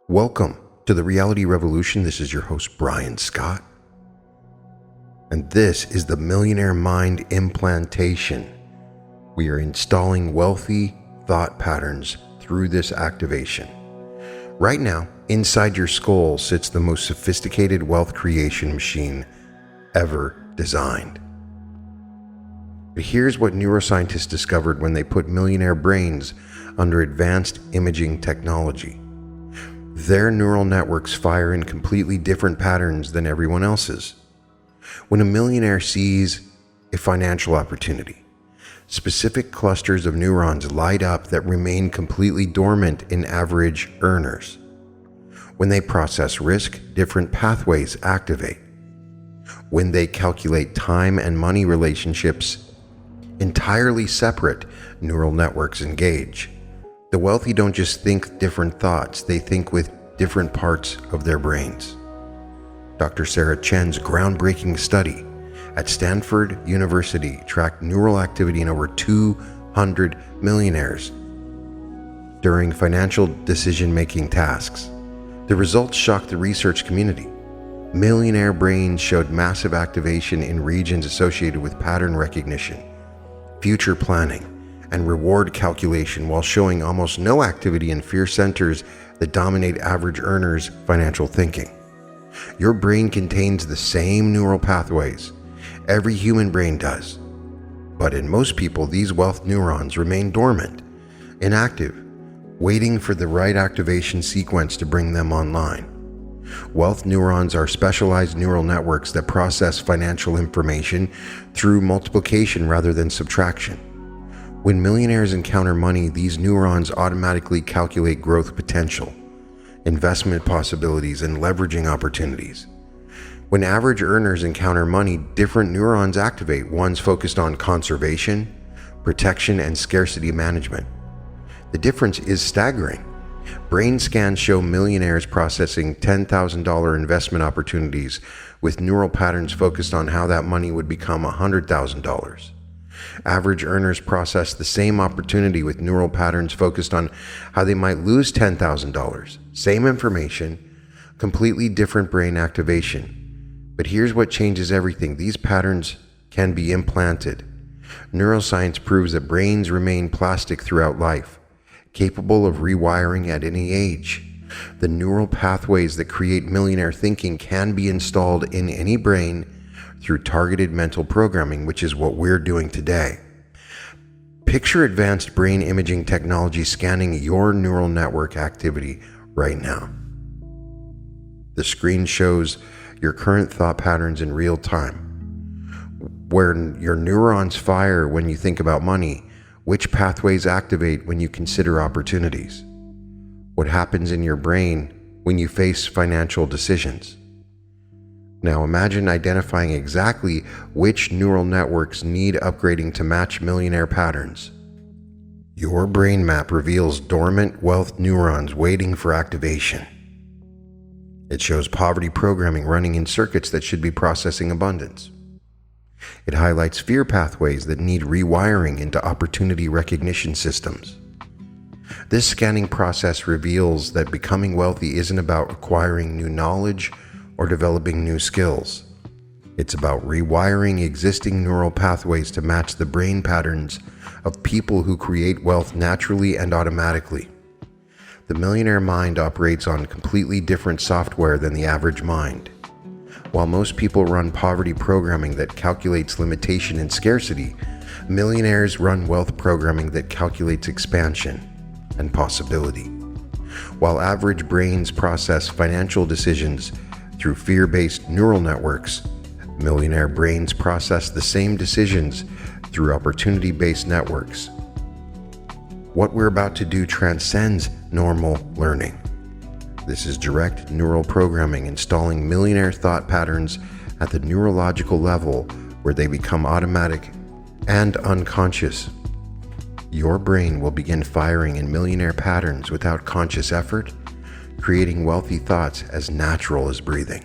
Welcome to the Reality Revolution. This is your host, Brian Scott. And this is the Millionaire Mind Implantation. We are installing wealthy thought patterns through this activation. Right now, inside your skull sits the most sophisticated wealth creation machine ever designed. But here's what neuroscientists discovered when they put millionaire brains under advanced imaging technology. Their neural networks fire in completely different patterns than everyone else's. When a millionaire sees a financial opportunity, specific clusters of neurons light up that remain completely dormant in average earners. When they process risk, different pathways activate. When they calculate time and money relationships, entirely separate neural networks engage. The wealthy don't just think different thoughts, they think with different parts of their brains. Dr. Sarah Chen's groundbreaking study at Stanford University tracked neural activity in over 200 millionaires during financial decision-making tasks. The results shocked the research community. Millionaire brains showed massive activation in regions associated with pattern recognition, future planning, and reward calculation, while showing almost no activity in fear centers that dominate average earners' financial thinking. Your brain contains the same neural pathways every human brain does, but in most people, these wealth neurons remain dormant, inactive, waiting for the right activation sequence to bring them online. Wealth neurons are specialized neural networks that process financial information through multiplication rather than subtraction. When millionaires encounter money, these neurons automatically calculate growth potential, investment possibilities, and leveraging opportunities. When average earners encounter money, different neurons activate, ones focused on conservation, protection, and scarcity management. The difference is staggering. Brain scans show millionaires processing $10,000 investment opportunities with neural patterns focused on how that money would become $100,000. Average earners process the same opportunity with neural patterns focused on how they might lose $10,000. Same information, completely different brain activation. But here's what changes everything. These patterns can be implanted. Neuroscience proves that brains remain plastic throughout life, capable of rewiring at any age. The neural pathways that create millionaire thinking can be installed in any brain through targeted mental programming, which is what we're doing today. Picture advanced brain imaging technology scanning your neural network activity right now. The screen shows your current thought patterns in real time. Where your neurons fire when you think about money, which pathways activate when you consider opportunities, what happens in your brain when you face financial decisions. Now imagine identifying exactly which neural networks need upgrading to match millionaire patterns. Your brain map reveals dormant wealth neurons waiting for activation. It shows poverty programming running in circuits that should be processing abundance. It highlights fear pathways that need rewiring into opportunity recognition systems. This scanning process reveals that becoming wealthy isn't about acquiring new knowledge or developing new skills. It's about rewiring existing neural pathways to match the brain patterns of people who create wealth naturally and automatically. The millionaire mind operates on completely different software than the average mind. While most people run poverty programming that calculates limitation and scarcity, millionaires run wealth programming that calculates expansion and possibility. While average brains process financial decisions through fear-based neural networks, millionaire brains process the same decisions through opportunity-based networks. What we're about to do transcends normal learning. This is direct neural programming, installing millionaire thought patterns at the neurological level where they become automatic and unconscious. Your brain will begin firing in millionaire patterns without conscious effort, creating wealthy thoughts as natural as breathing.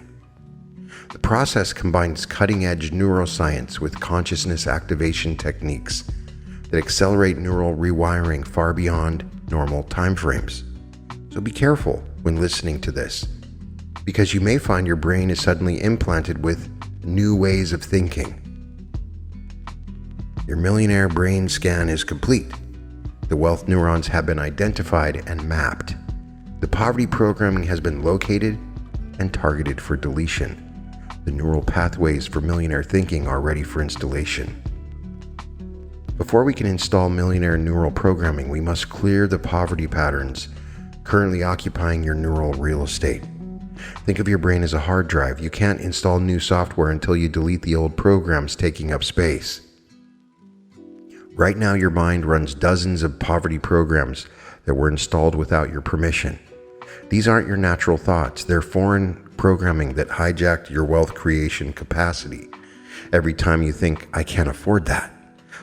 The process combines cutting-edge neuroscience with consciousness activation techniques that accelerate neural rewiring far beyond normal timeframes. So be careful when listening to this, because you may find your brain is suddenly implanted with new ways of thinking. Your millionaire brain scan is complete. The wealth neurons have been identified and mapped. The poverty programming has been located and targeted for deletion. The neural pathways for millionaire thinking are ready for installation. Before we can install millionaire neural programming, we must clear the poverty patterns currently occupying your neural real estate. Think of your brain as a hard drive. You can't install new software until you delete the old programs taking up space. Right now, your mind runs dozens of poverty programs that were installed without your permission. These aren't your natural thoughts. They're foreign programming that hijacked your wealth creation capacity. Every time you think, I can't afford that,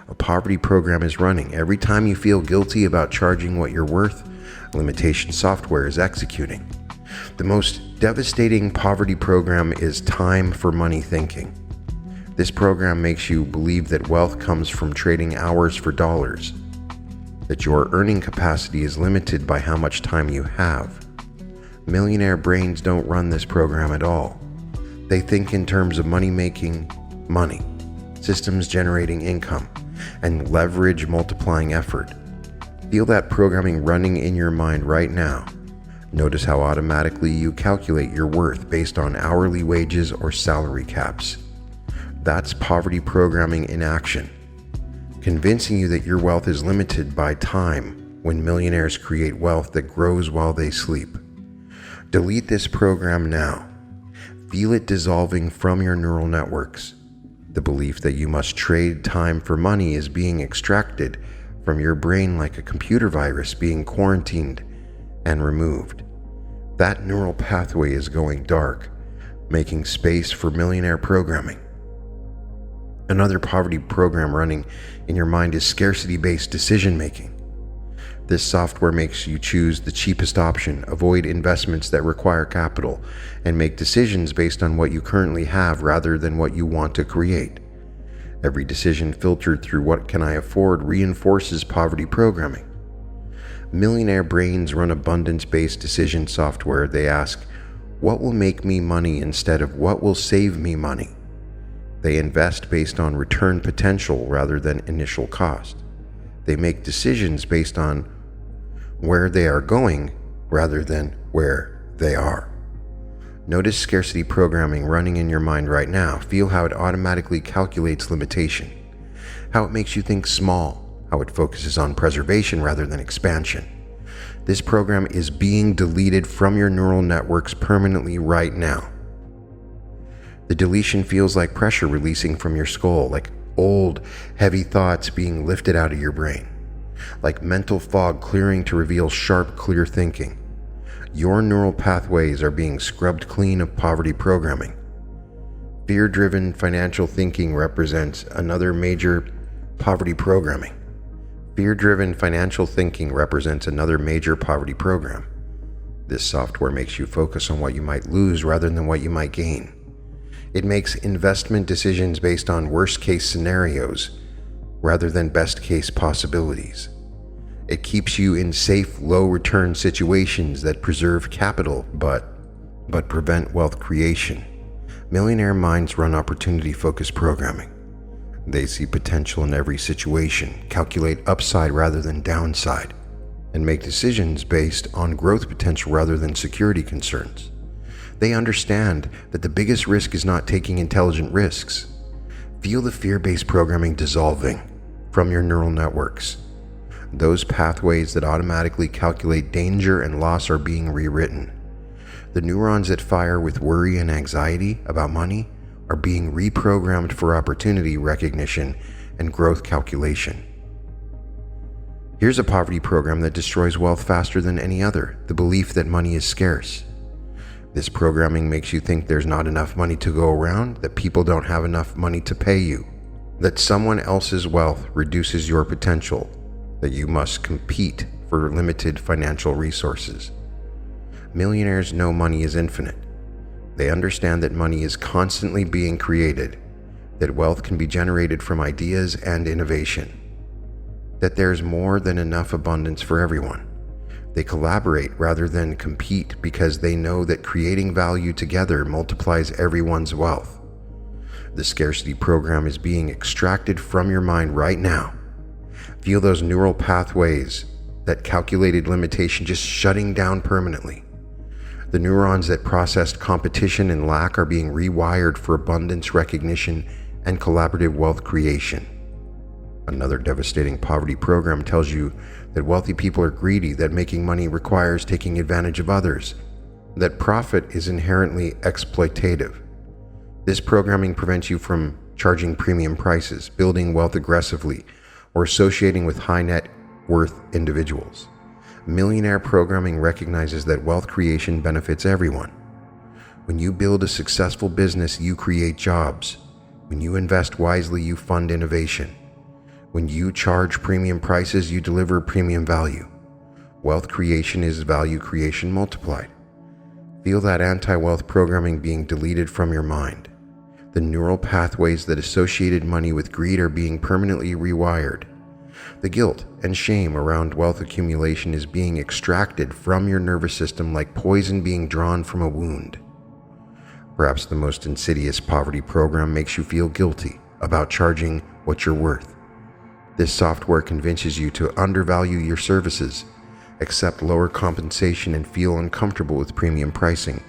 a poverty program is running. Every time you feel guilty about charging what you're worth, limitation software is executing. The most devastating poverty program is time for money thinking. This program makes you believe that wealth comes from trading hours for dollars, that your earning capacity is limited by how much time you have. Millionaire brains don't run this program at all. They think in terms of money making money, systems generating income, and leverage multiplying effort. Feel that programming running in your mind right now. Notice how automatically you calculate your worth based on hourly wages or salary caps. That's poverty programming in action, convincing you that your wealth is limited by time when millionaires create wealth that grows while they sleep. Delete this program now. Feel it dissolving from your neural networks. The belief that you must trade time for money is being extracted from your brain like a computer virus being quarantined and removed. That neural pathway is going dark, making space for millionaire programming. Another poverty program running in your mind is scarcity-based decision-making. This software makes you choose the cheapest option, avoid investments that require capital, and make decisions based on what you currently have rather than what you want to create. Every decision filtered through what can I afford reinforces poverty programming. Millionaire brains run abundance-based decision software. They ask, what will make me money instead of what will save me money? They invest based on return potential rather than initial cost. They make decisions based on where they are going rather than where they are. Notice scarcity programming running in your mind right now. Feel how it automatically calculates limitation, how it makes you think small, how it focuses on preservation rather than expansion. This program is being deleted from your neural networks permanently right now. The deletion feels like pressure releasing from your skull, like old, heavy thoughts being lifted out of your brain, like mental fog clearing to reveal sharp, clear thinking. Your neural pathways are being scrubbed clean of poverty programming. Fear-driven financial thinking represents another major poverty programming. Fear-driven financial thinking represents another major poverty program. This software makes you focus on what you might lose rather than what you might gain. It makes investment decisions based on worst-case scenarios rather than best-case possibilities. It keeps you in safe, low-return situations that preserve capital but prevent wealth creation. Millionaire minds run opportunity-focused programming. They see potential in every situation, calculate upside rather than downside, and make decisions based on growth potential rather than security concerns. They understand that the biggest risk is not taking intelligent risks. Feel the fear-based programming dissolving from your neural networks. Those pathways that automatically calculate danger and loss are being rewritten. The neurons that fire with worry and anxiety about money are being reprogrammed for opportunity recognition and growth calculation. Here's a poverty program that destroys wealth faster than any other: the belief that money is scarce. This programming makes you think there's not enough money to go around, that people don't have enough money to pay you, that someone else's wealth reduces your potential, that you must compete for limited financial resources. Millionaires know money is infinite. They understand that money is constantly being created, that wealth can be generated from ideas and innovation, that there's more than enough abundance for everyone. They collaborate rather than compete because they know that creating value together multiplies everyone's wealth. The scarcity program is being extracted from your mind right now. Feel those neural pathways, that calculated limitation just shutting down permanently. The neurons that processed competition and lack are being rewired for abundance recognition and collaborative wealth creation. Another devastating poverty program tells you that wealthy people are greedy, that making money requires taking advantage of others, that profit is inherently exploitative. This programming prevents you from charging premium prices, building wealth aggressively, or associating with high net worth individuals. Millionaire programming recognizes that wealth creation benefits everyone. When you build a successful business, you create jobs. When you invest wisely, you fund innovation. When you charge premium prices, you deliver premium value. Wealth creation is value creation multiplied. Feel that anti-wealth programming being deleted from your mind. The neural pathways that associated money with greed are being permanently rewired. The guilt and shame around wealth accumulation is being extracted from your nervous system like poison being drawn from a wound. Perhaps the most insidious poverty program makes you feel guilty about charging what you're worth. This software convinces you to undervalue your services, accept lower compensation, and feel uncomfortable with premium pricing.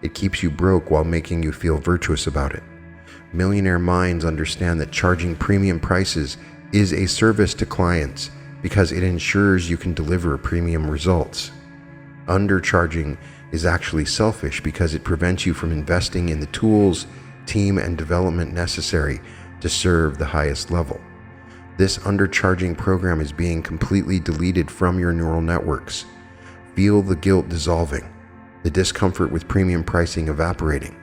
It keeps you broke while making you feel virtuous about it. Millionaire minds understand that charging premium prices is a service to clients because it ensures you can deliver premium results. Undercharging is actually selfish because it prevents you from investing in the tools, team, and development necessary to serve the highest level. This undercharging program is being completely deleted from your neural networks. Feel the guilt dissolving, the discomfort with premium pricing evaporating,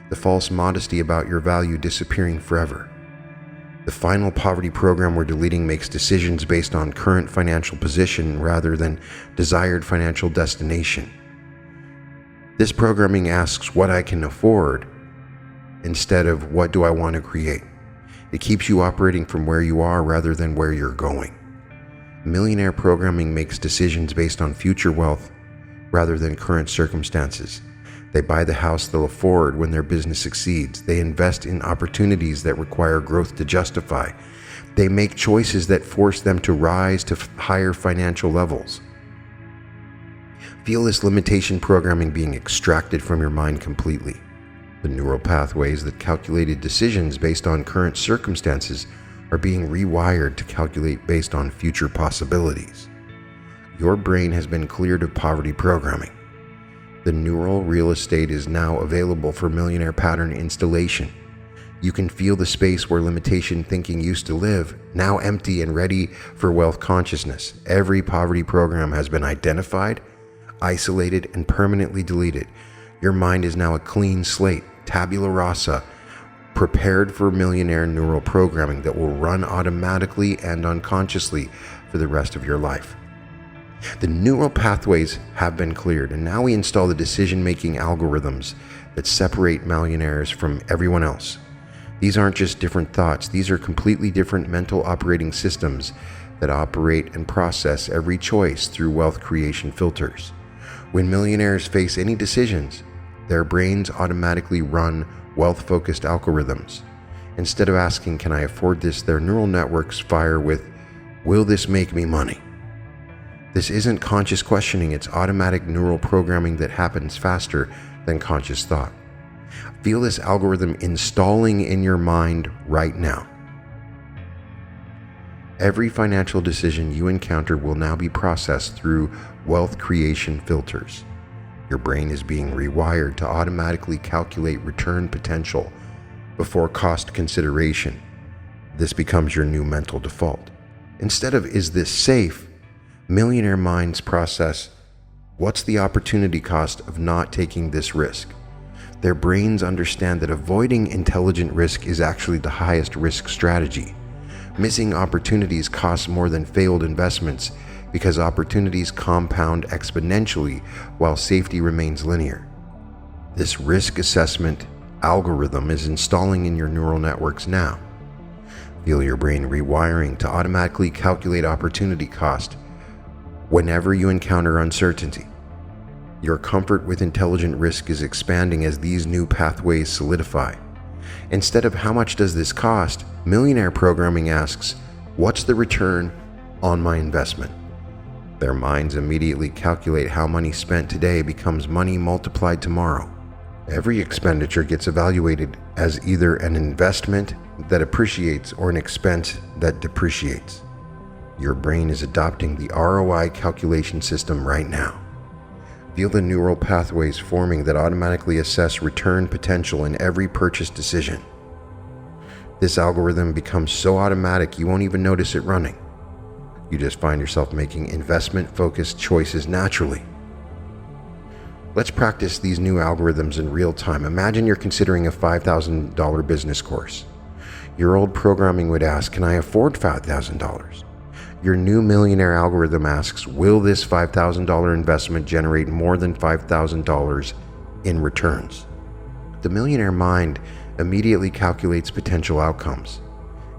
the false modesty about your value disappearing forever. The final poverty program we're deleting makes decisions based on current financial position rather than desired financial destination. This programming asks what I can afford instead of what do I want to create. It keeps you operating from where you are rather than where you're going. Millionaire programming makes decisions based on future wealth rather than current circumstances. They buy the house they'll afford when their business succeeds. They invest in opportunities that require growth to justify. They make choices that force them to rise to higher financial levels. Feel this limitation programming being extracted from your mind completely. The neural pathways that calculated decisions based on current circumstances are being rewired to calculate based on future possibilities. Your brain has been cleared of poverty programming. The neural real estate is now available for millionaire pattern installation. You can feel the space where limitation thinking used to live, now empty and ready for wealth consciousness. Every poverty program has been identified, isolated, and permanently deleted. Your mind is now a clean slate, tabula rasa, prepared for millionaire neural programming that will run automatically and unconsciously for the rest of your life. The neural pathways have been cleared, and now we install the decision-making algorithms that separate millionaires from everyone else. These aren't just different thoughts, these are completely different mental operating systems that operate and process every choice through wealth creation filters. When millionaires face any decisions, their brains automatically run wealth-focused algorithms. Instead of asking, "Can I afford this?" their neural networks fire with, "Will this make me money?" This isn't conscious questioning, it's automatic neural programming that happens faster than conscious thought. Feel this algorithm installing in your mind right now. Every financial decision you encounter will now be processed through wealth creation filters. Your brain is being rewired to automatically calculate return potential before cost consideration. This becomes your new mental default. Instead of "Is this safe?" millionaire minds process, "What's the opportunity cost of not taking this risk?" Their brains understand that avoiding intelligent risk is actually the highest risk strategy. Missing opportunities costs more than failed investments because opportunities compound exponentially while safety remains linear. This risk assessment algorithm is installing in your neural networks now. Feel your brain rewiring to automatically calculate opportunity cost Whenever you encounter uncertainty, your comfort with intelligent risk is expanding as these new pathways solidify. Instead of how much does this cost, Millionaire programming asks, what's the return on my investment? Their minds immediately calculate how money spent today becomes money multiplied tomorrow. Every expenditure gets evaluated as either an investment that appreciates or an expense that depreciates. Your brain is adopting the ROI calculation system right now. Feel the neural pathways forming that automatically assess return potential in every purchase decision. This algorithm becomes so automatic you won't even notice it running. You just find yourself making investment-focused choices naturally. Let's practice these new algorithms in real time. Imagine you're considering a $5,000 business course. Your old programming would ask, can I afford $5,000? Your new Millionaire algorithm asks, will this $5,000 investment generate more than $5,000 in returns? The Millionaire mind immediately calculates potential outcomes.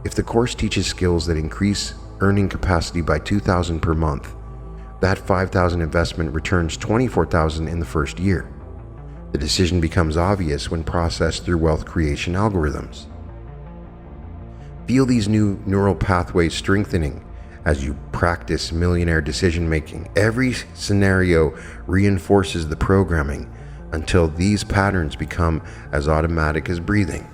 If the course teaches skills that increase earning capacity by $2,000 per month, that $5,000 investment returns $24,000 in the first year. The decision becomes obvious when processed through wealth creation algorithms. Feel these new neural pathways strengthening as you practice Millionaire decision-making. Every scenario reinforces the programming until these patterns become as automatic as breathing.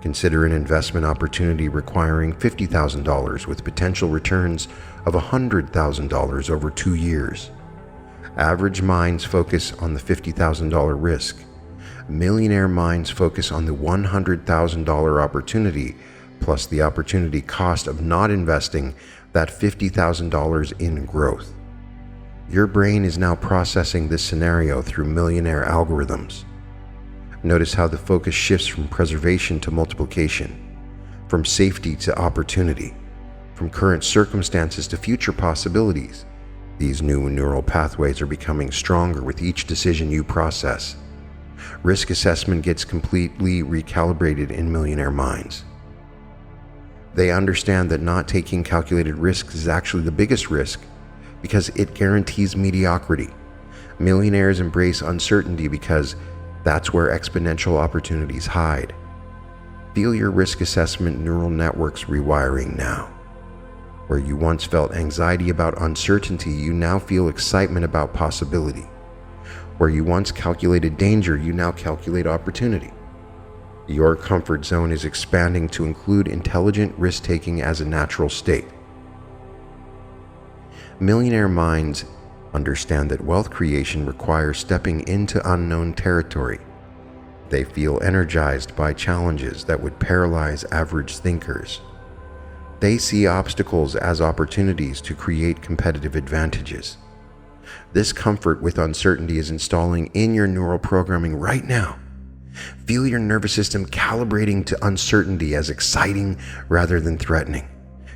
Consider an investment opportunity requiring $50,000 with potential returns of $100,000 over 2 years. Average minds focus on the $50,000 risk. Millionaire minds focus on the $100,000 opportunity plus the opportunity cost of not investing that $50,000 in growth. Your brain is now processing this scenario through Millionaire algorithms. Notice how the focus shifts from preservation to multiplication, from safety to opportunity, from current circumstances to future possibilities. These new neural pathways are becoming stronger with each decision you process. Risk assessment gets completely recalibrated in Millionaire minds. They understand that not taking calculated risks is actually the biggest risk because it guarantees mediocrity. Millionaires embrace uncertainty because that's where exponential opportunities hide. Feel your risk assessment neural networks rewiring now. Where you once felt anxiety about uncertainty, you now feel excitement about possibility. Where you once calculated danger, you now calculate opportunity. Your comfort zone is expanding to include intelligent risk-taking as a natural state. Millionaire minds understand that wealth creation requires stepping into unknown territory. They feel energized by challenges that would paralyze average thinkers. They see obstacles as opportunities to create competitive advantages. This comfort with uncertainty is installing in your neural programming right now. Feel your nervous system calibrating to uncertainty as exciting rather than threatening.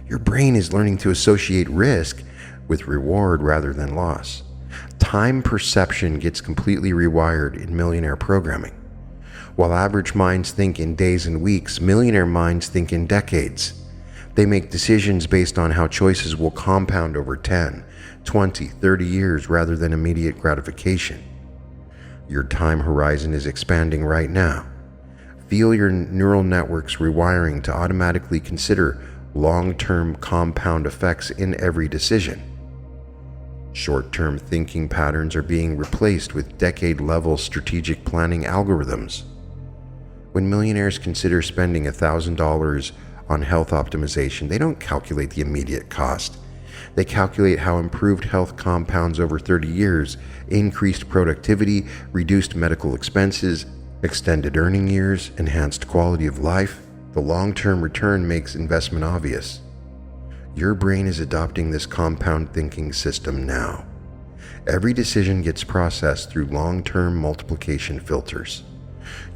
Your brain is learning to associate risk with reward rather than loss. Time perception gets completely rewired in Millionaire programming. While average minds think in days and weeks, Millionaire minds think in decades. They make decisions based on how choices will compound over 10, 20, 30 years rather than immediate gratification. Your time horizon is expanding right now. Feel your neural networks rewiring to automatically consider long-term compound effects in every decision. Short-term thinking patterns are being replaced with decade-level strategic planning algorithms. When millionaires consider spending $1,000 on health optimization, they don't calculate the immediate cost. They calculate how improved health compounds over 30 years, increased productivity, reduced medical expenses, extended earning years, enhanced quality of life. The long-term return makes investment obvious. Your brain is adopting this compound thinking system now. Every decision gets processed through long-term multiplication filters.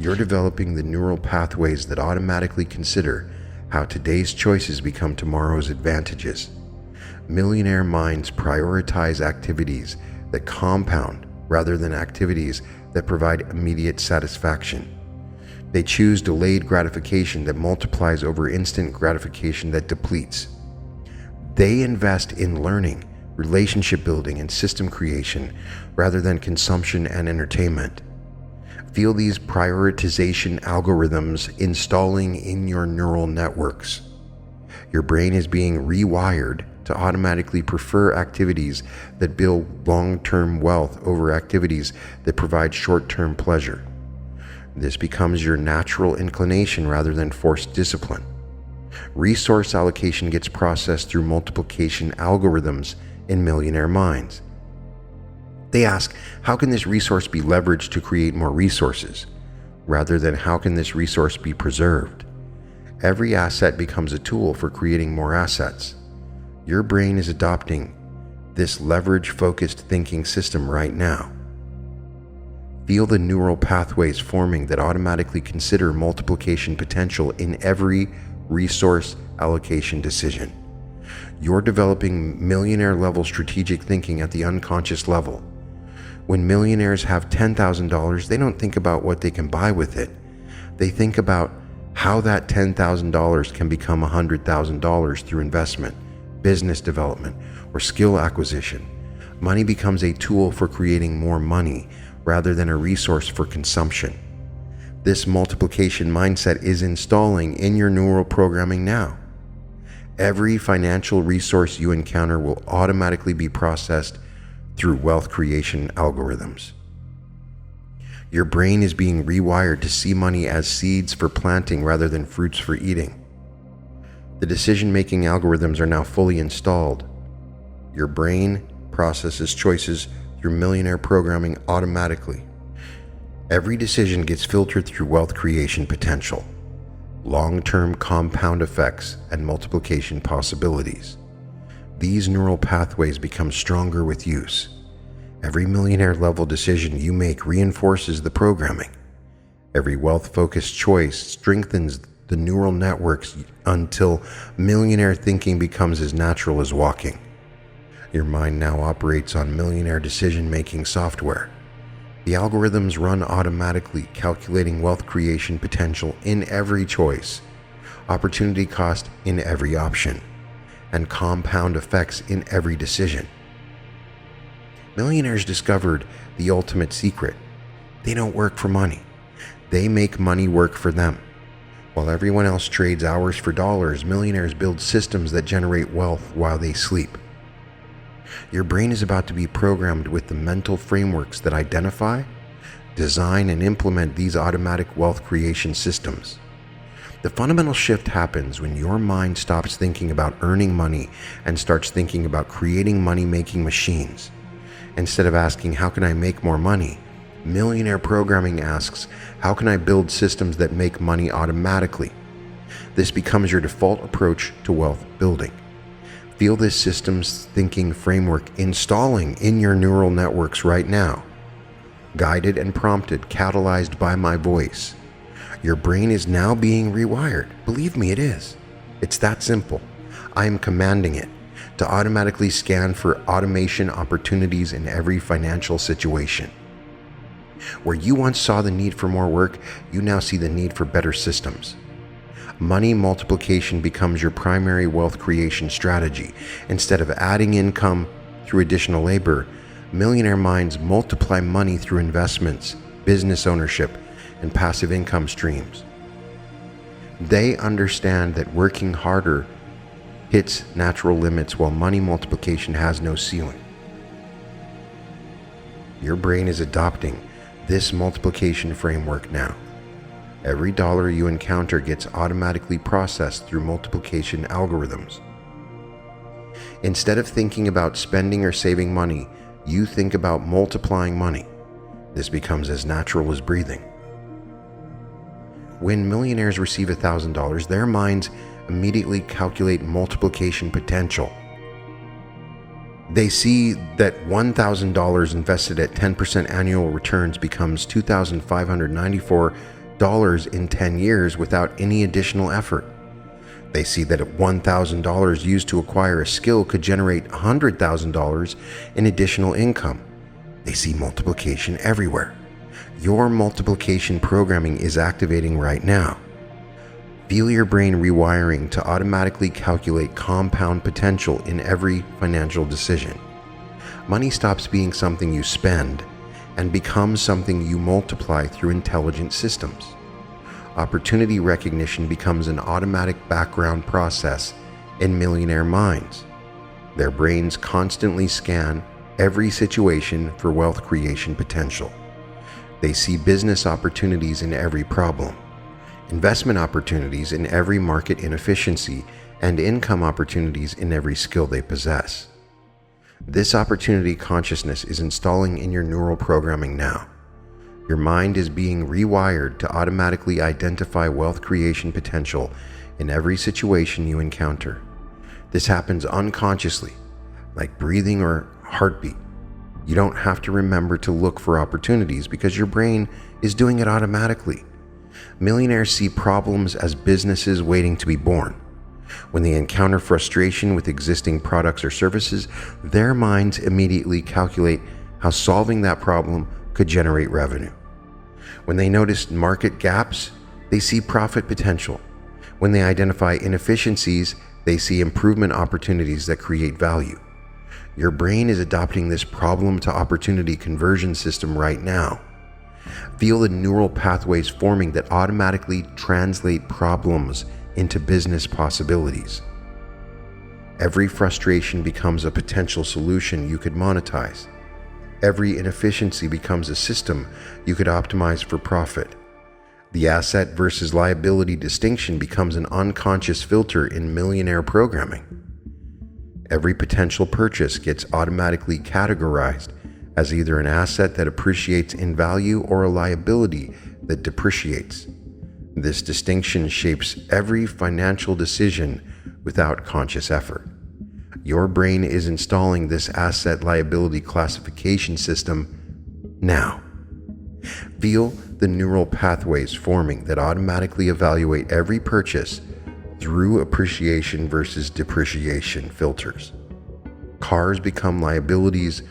You're developing the neural pathways that automatically consider how today's choices become tomorrow's advantages. Millionaire minds prioritize activities that compound rather than activities that provide immediate satisfaction. They choose delayed gratification that multiplies over instant gratification that depletes. They invest in learning relationship building, and system creation rather than consumption and entertainment. Feel these prioritization algorithms installing in your neural networks. Your brain is being rewired to automatically prefer activities that build long-term wealth over activities that provide short-term pleasure. This becomes your natural inclination rather than forced discipline. Resource allocation gets processed through multiplication algorithms in millionaire minds. They ask, how can this resource be leveraged to create more resources, rather than how can this resource be preserved? Every asset becomes a tool for creating more assets. Your brain is adopting this leverage-focused thinking system right now. Feel the neural pathways forming that automatically consider multiplication potential in every resource allocation decision. You're developing millionaire-level strategic thinking at the unconscious level. When millionaires have $10,000, they don't think about what they can buy with it. They think about how that $10,000 can become $100,000 through investment, business development, or skill acquisition. Money becomes a tool for creating more money rather than a resource for consumption. This multiplication mindset is installing in your neural programming now. Every financial resource you encounter will automatically be processed through wealth creation algorithms. Your brain is being rewired to see money as seeds for planting rather than fruits for eating. The decision-making algorithms are now fully installed. Your brain processes choices through millionaire programming automatically. Every decision gets filtered through wealth creation potential, long-term compound effects, and multiplication possibilities. These neural pathways become stronger with use. Every millionaire-level decision you make reinforces the programming. Every wealth-focused choice strengthens the neural networks until millionaire thinking becomes as natural as walking. Your mind now operates on millionaire decision-making software. The algorithms run automatically, calculating wealth creation potential in every choice, opportunity cost in every option, and compound effects in every decision. Millionaires discovered the ultimate secret. They don't work for money. They make money work for them. While everyone else trades hours for dollars, millionaires build systems that generate wealth while they sleep. Your brain is about to be programmed with the mental frameworks that identify, design, and implement these automatic wealth creation systems. The fundamental shift happens when your mind stops thinking about earning money and starts thinking about creating money-making machines. Instead of asking, how can I make more money? Millionaire programming asks, how can I build systems that make money automatically? This becomes your default approach to wealth building. Feel this systems thinking framework installing in your neural networks right now. Guided and prompted, catalyzed by my voice. Your brain is now being rewired. Believe me, it is. It's that simple. I am commanding it to automatically scan for automation opportunities in every financial situation. Where you once saw the need for more work, you now see the need for better systems. Money multiplication becomes your primary wealth creation strategy. Instead of adding income through additional labor, millionaire minds multiply money through investments, business ownership, and passive income streams. They understand that working harder hits natural limits while money multiplication has no ceiling. Your brain is adopting this multiplication framework now. Every dollar you encounter gets automatically processed through multiplication algorithms. Instead of thinking about spending or saving money, you think about multiplying money. This becomes as natural as breathing. When millionaires receive $1,000, their minds immediately calculate multiplication potential. They see that $1,000 invested at 10% annual returns becomes $2,594 in 10 years without any additional effort. They see that $1,000 used to acquire a skill could generate $100,000 in additional income. They see multiplication everywhere. Your multiplication programming is activating right now. Feel your brain rewiring to automatically calculate compound potential in every financial decision. Money stops being something you spend and becomes something you multiply through intelligent systems. Opportunity recognition becomes an automatic background process in millionaire minds. Their brains constantly scan every situation for wealth creation potential. They see business opportunities in every problem, investment opportunities in every market inefficiency, and income opportunities in every skill they possess. This opportunity consciousness is installing in your neural programming now. Your mind is being rewired to automatically identify wealth creation potential in every situation you encounter. This happens unconsciously, like breathing or heartbeat. You don't have to remember to look for opportunities because your brain is doing it automatically. Millionaires see problems as businesses waiting to be born. When they encounter frustration with existing products or services, their minds immediately calculate how solving that problem could generate revenue. When they notice market gaps, they see profit potential. When they identify inefficiencies, they see improvement opportunities that create value. Your brain is adopting this problem to opportunity conversion system right now. Feel the neural pathways forming that automatically translate problems into business possibilities. Every frustration becomes a potential solution you could monetize. Every inefficiency becomes a system you could optimize for profit. The asset versus liability distinction becomes an unconscious filter in millionaire programming. Every potential purchase gets automatically categorized as either an asset that appreciates in value or a liability that depreciates. This distinction shapes every financial decision without conscious effort. Your brain is installing this asset liability classification system now. Feel the neural pathways forming that automatically evaluate every purchase through appreciation versus depreciation filters. Cars become liabilities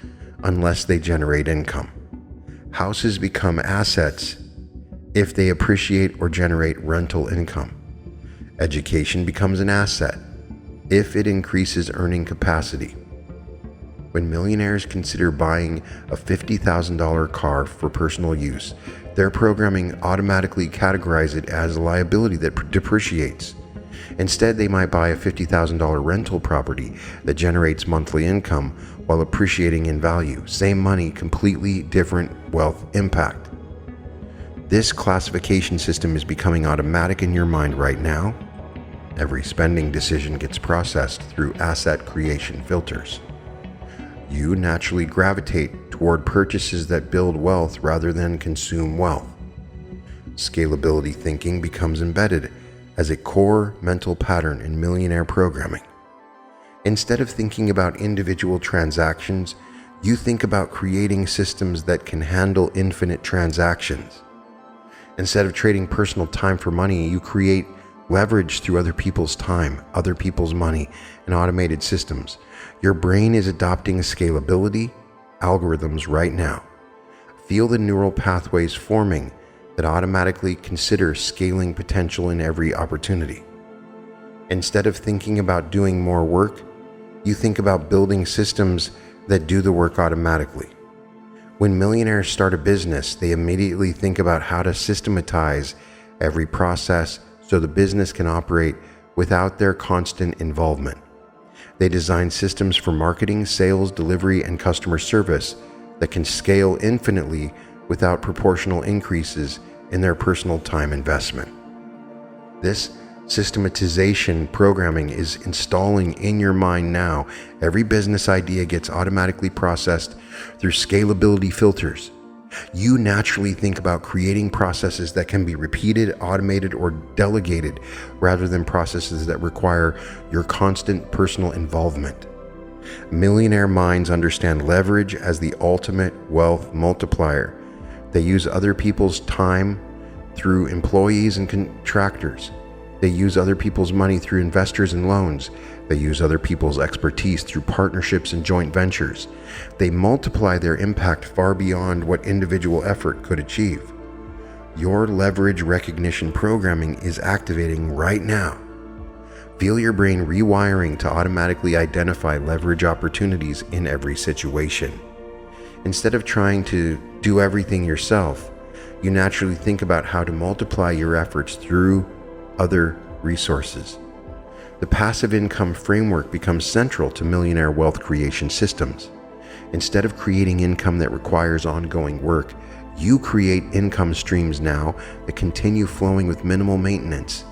unless they generate income. Houses become assets if they appreciate or generate rental income. Education becomes an asset if it increases earning capacity. When millionaires consider buying a $50,000 car for personal use, their programming automatically categorizes it as a liability that depreciates. Instead, they might buy a $50,000 rental property that generates monthly income while appreciating in value. Same money, completely different wealth impact. This classification system is becoming automatic in your mind right now. Every spending decision gets processed through asset creation filters. You naturally gravitate toward purchases that build wealth rather than consume wealth. Scalability thinking becomes embedded as a core mental pattern in millionaire programming. Instead of thinking about individual transactions, you think about creating systems that can handle infinite transactions. Instead of trading personal time for money, you create leverage through other people's time, other people's money, and automated systems. Your brain is adopting scalability algorithms right now. Feel the neural pathways forming that automatically consider scaling potential in every opportunity. Instead of thinking about doing more work, you think about building systems that do the work automatically. When millionaires start a business, they immediately think about how to systematize every process so the business can operate without their constant involvement. They design systems for marketing, sales, delivery, and customer service that can scale infinitely without proportional increases in their personal time investment. This systematization programming is installing in your mind now. Every business idea gets automatically processed through scalability filters. You naturally think about creating processes that can be repeated, automated, or delegated rather than processes that require your constant personal involvement. Millionaire minds understand leverage as the ultimate wealth multiplier. They use other people's time through employees and contractors. They use other people's money through investors and loans. They use other people's expertise through partnerships and joint ventures. They multiply their impact far beyond what individual effort could achieve. Your leverage recognition programming is activating right now. Feel your brain rewiring to automatically identify leverage opportunities in every situation. Instead of trying to do everything yourself, you naturally think about how to multiply your efforts through other resources. The passive income framework becomes central to millionaire wealth creation systems. Instead of creating income that requires ongoing work, you create income streams now that continue flowing with minimal maintenance.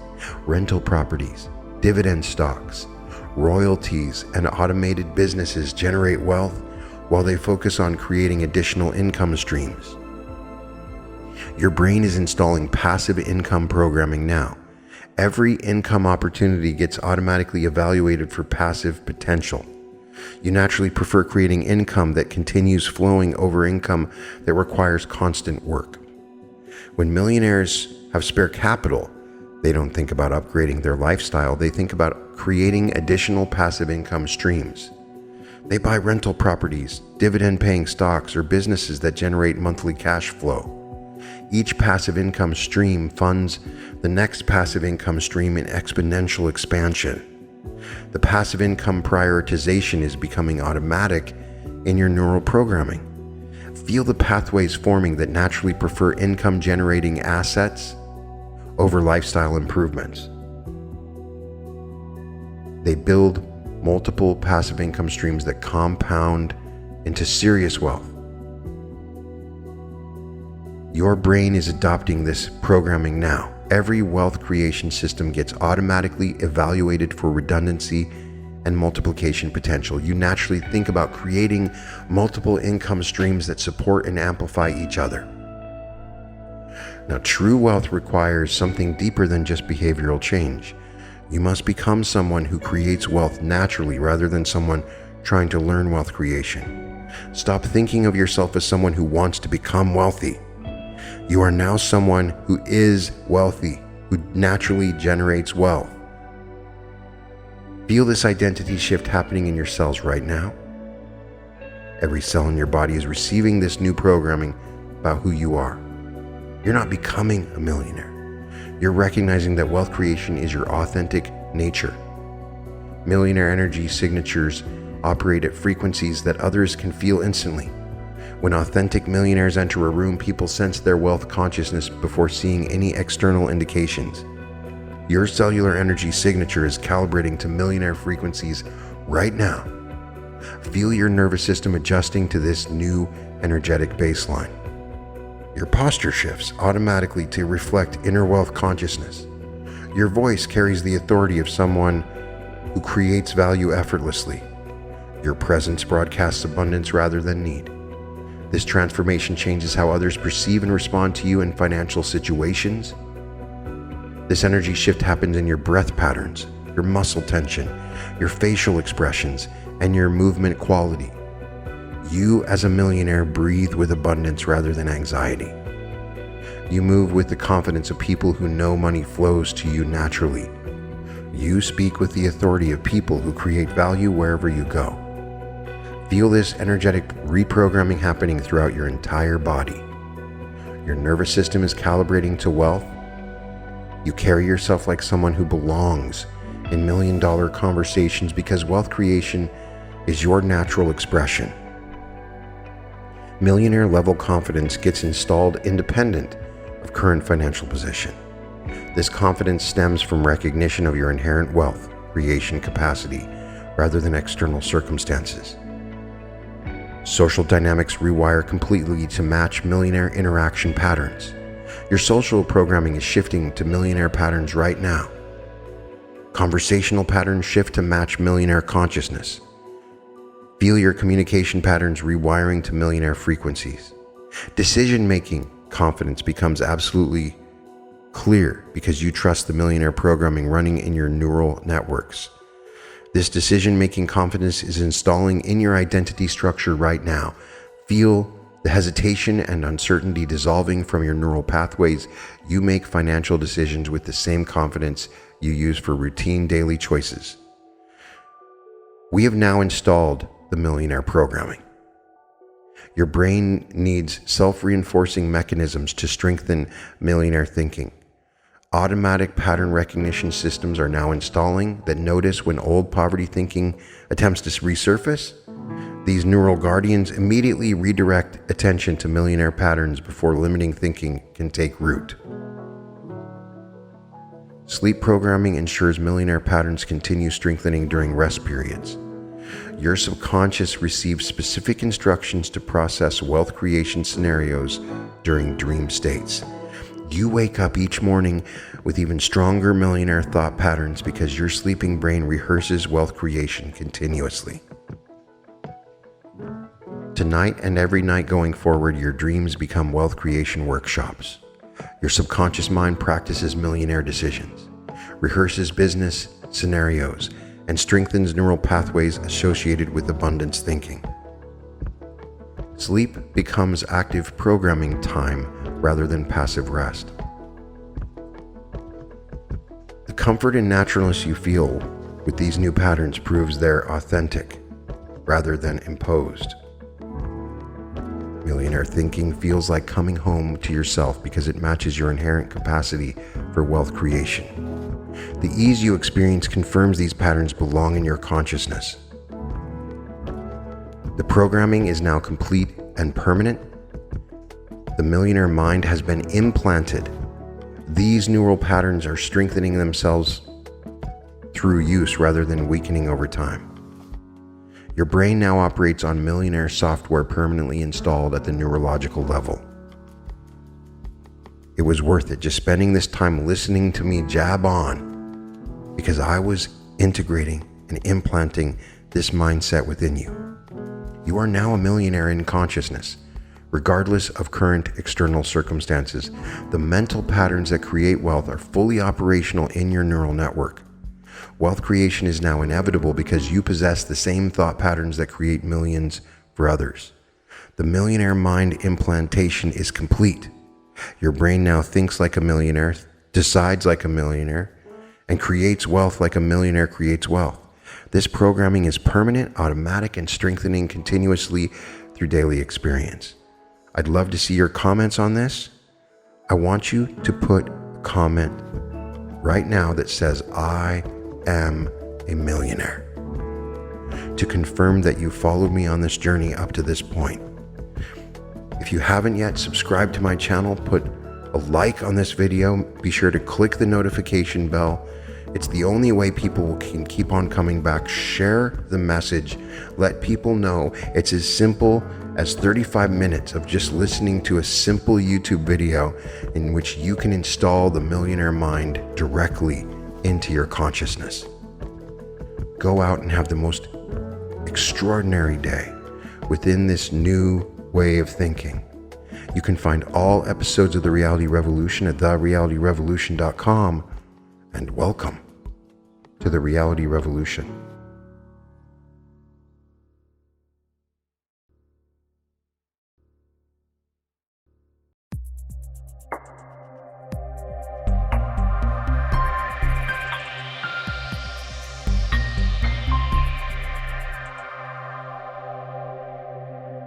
Rental properties, dividend stocks, royalties, and automated businesses generate wealth while they focus on creating additional income streams. Your brain is installing passive income programming now. Every income opportunity gets automatically evaluated for passive potential. You naturally prefer creating income that continues flowing over income that requires constant work. When millionaires have spare capital, they don't think about upgrading their lifestyle. They think about creating additional passive income streams. They buy rental properties, dividend-paying stocks, or businesses that generate monthly cash flow. Each passive income stream funds the next passive income stream in exponential expansion. The passive income prioritization is becoming automatic in your neural programming. Feel the pathways forming that naturally prefer income-generating assets over lifestyle improvements. They build multiple passive income streams that compound into serious wealth. Your brain is adopting this programming now. Every wealth creation system gets automatically evaluated for redundancy and multiplication potential. You naturally think about creating multiple income streams that support and amplify each other. Now, true wealth requires something deeper than just behavioral change. You must become someone who creates wealth naturally rather than someone trying to learn wealth creation. Stop thinking of yourself as someone who wants to become wealthy. You are now someone who is wealthy, who naturally generates wealth. Feel this identity shift happening in your cells right now. Every cell in your body is receiving this new programming about who you are. You're not becoming a millionaire. You're recognizing that wealth creation is your authentic nature. Millionaire energy signatures operate at frequencies that others can feel instantly. When authentic millionaires enter a room, people sense their wealth consciousness before seeing any external indications. Your cellular energy signature is calibrating to millionaire frequencies right now. Feel your nervous system adjusting to this new energetic baseline. Your posture shifts automatically to reflect inner wealth consciousness. Your voice carries the authority of someone who creates value effortlessly. Your presence broadcasts abundance rather than need. This transformation changes how others perceive and respond to you in financial situations. This energy shift happens in your breath patterns, your muscle tension, your facial expressions, and your movement quality. You, as a millionaire, breathe with abundance rather than anxiety. You move with the confidence of people who know money flows to you naturally. You speak with the authority of people who create value wherever you go. Feel this energetic reprogramming happening throughout your entire body. Your nervous system is calibrating to wealth. You carry yourself like someone who belongs in million-dollar conversations because wealth creation is your natural expression. Millionaire-level confidence gets installed independent of current financial position. This confidence stems from recognition of your inherent wealth creation capacity rather than external circumstances. Social dynamics rewire completely to match millionaire interaction patterns. Your social programming is shifting to millionaire patterns right now. Conversational patterns shift to match millionaire consciousness. Feel your communication patterns rewiring to millionaire frequencies. Decision-making confidence becomes absolutely clear because you trust the millionaire programming running in your neural networks. This decision-making confidence is installing in your identity structure right now. Feel the hesitation and uncertainty dissolving from your neural pathways. You make financial decisions with the same confidence you use for routine daily choices. We have now installed the millionaire programming. Your brain needs self-reinforcing mechanisms to strengthen millionaire thinking. Automatic pattern recognition systems are now installing that notice when old poverty thinking attempts to resurface. These neural guardians immediately redirect attention to millionaire patterns before limiting thinking can take root. Sleep programming ensures millionaire patterns continue strengthening during rest periods. Your subconscious receives specific instructions to process wealth creation scenarios during dream states. You wake up each morning with even stronger millionaire thought patterns because your sleeping brain rehearses wealth creation continuously. Tonight and every night going forward, your dreams become wealth creation workshops. Your subconscious mind practices millionaire decisions, rehearses business scenarios, and strengthens neural pathways associated with abundance thinking. Sleep becomes active programming time rather than passive rest. The comfort and naturalness you feel with these new patterns proves they're authentic rather than imposed. Millionaire thinking feels like coming home to yourself because it matches your inherent capacity for wealth creation. The ease you experience confirms these patterns belong in your consciousness. The programming is now complete and permanent. The millionaire mind has been implanted. These neural patterns are strengthening themselves through use rather than weakening over time. Your brain now operates on millionaire software permanently installed at the neurological level. It was worth it just spending this time listening to me jab on, because I was integrating and implanting this mindset within you. You are now a millionaire in consciousness. Regardless of current external circumstances, the mental patterns that create wealth are fully operational in your neural network. Wealth creation is now inevitable because you possess the same thought patterns that create millions for others. The millionaire mind implantation is complete. Your brain now thinks like a millionaire, decides like a millionaire, and creates wealth like a millionaire creates wealth. This programming is permanent, automatic, and strengthening continuously through daily experience. I'd love to see your comments on this. I want you to put a comment right now that says, I am a millionaire, to confirm that you followed me on this journey up to this point. If you haven't yet, subscribe to my channel, put a like on this video, be sure to click the notification bell. It's the only way people can keep on coming back. Share the message. Let people know it's as simple as 35 minutes of just listening to a simple YouTube video in which you can install the millionaire mind directly into your consciousness. Go out and have the most extraordinary day within this new way of thinking. You can find all episodes of The Reality Revolution at therealityrevolution.com, and welcome to The Reality Revolution.